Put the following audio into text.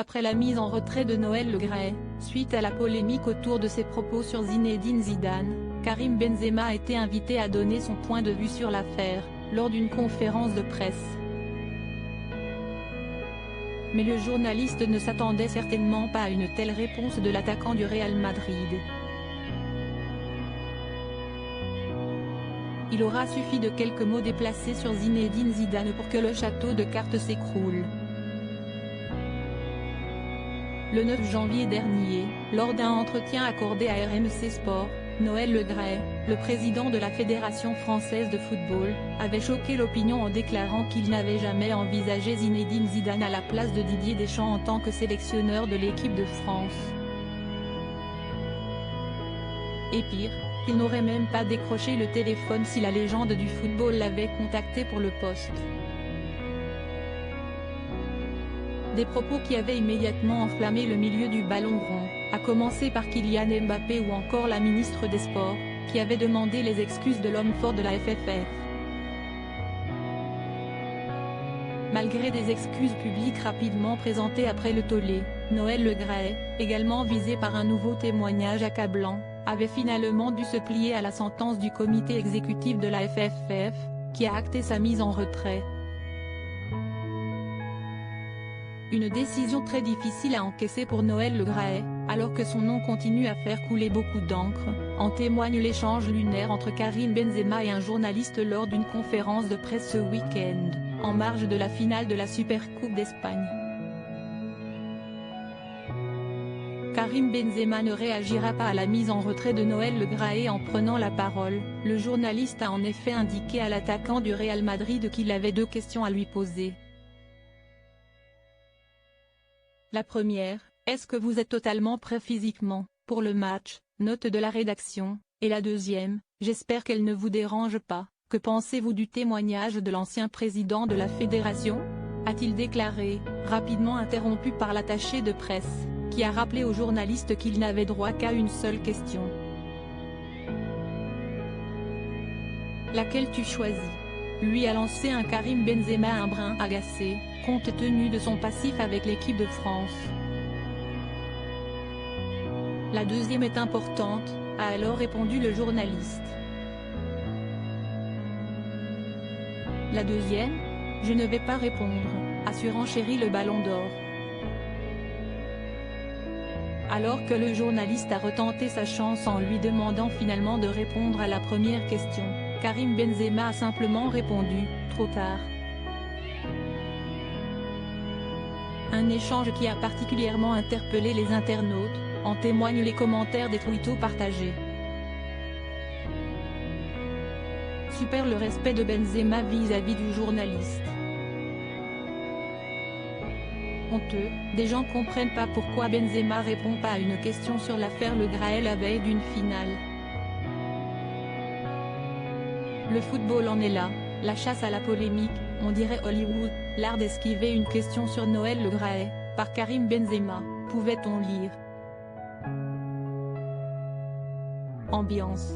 après la mise en retrait de Noël Le Graët, suite à la polémique autour de ses propos sur Zinedine Zidane, Karim Benzema a été invité à donner son point de vue sur l'affaire, lors d'une conférence de presse. Mais le journaliste ne s'attendait certainement pas à une telle réponse de l'attaquant du Real Madrid. Il aura suffi de quelques mots déplacés sur Zinedine Zidane pour que le château de cartes s'écroule. Le 9 janvier dernier, lors d'un entretien accordé à RMC Sport, Noël Le Graët, le président de la Fédération française de football, avait choqué l'opinion en déclarant qu'il n'avait jamais envisagé Zinedine Zidane à la place de Didier Deschamps en tant que sélectionneur de l'équipe de France. Et pire, il n'aurait même pas décroché le téléphone si la légende du football l'avait contacté pour le poste. Des propos qui avaient immédiatement enflammé le milieu du ballon rond, à commencer par Kylian Mbappé ou encore la ministre des Sports, qui avait demandé les excuses de l'homme fort de la FFF. Malgré des excuses publiques rapidement présentées après le tollé, Noël Le Graët, également visé par un nouveau témoignage accablant, avait finalement dû se plier à la sentence du comité exécutif de la FFF, qui a acté sa mise en retrait. Une décision très difficile à encaisser pour Noël Le Graët, alors que son nom continue à faire couler beaucoup d'encre, en témoigne l'échange lunaire entre Karim Benzema et un journaliste lors d'une conférence de presse ce week-end, en marge de la finale de la Supercoupe d'Espagne. Karim Benzema ne réagira pas à la mise en retrait de Noël Le Graët en prenant la parole. Le journaliste a en effet indiqué à l'attaquant du Real Madrid qu'il avait deux questions à lui poser. La première, est-ce que vous êtes totalement prêt physiquement, pour le match, note de la rédaction, et la deuxième, j'espère qu'elle ne vous dérange pas, que pensez-vous du témoignage de l'ancien président de la fédération ? A-t-il déclaré, rapidement interrompu par l'attaché de presse, qui a rappelé au journaliste qu'il n'avait droit qu'à une seule question. Laquelle tu choisis ? Lui a lancé un Karim Benzema un brin agacé, compte tenu de son passif avec l'équipe de France. La deuxième est importante, a alors répondu le journaliste. La deuxième ? Je ne vais pas répondre, a surenchéri le Ballon d'Or. Alors que le journaliste a retenté sa chance en lui demandant finalement de répondre à la première question, Karim Benzema a simplement répondu, trop tard. Un échange qui a particulièrement interpellé les internautes, en témoignent les commentaires des tweetos partagés. Super le respect de Benzema vis-à-vis du journaliste. Honteux, des gens comprennent pas pourquoi Benzema répond pas à une question sur l'affaire Le Graët la veille d'une finale. Le football en est là, la chasse à la polémique, on dirait Hollywood, l'art d'esquiver une question sur Noël Le Graët, par Karim Benzema, pouvait-on lire. Ambiance.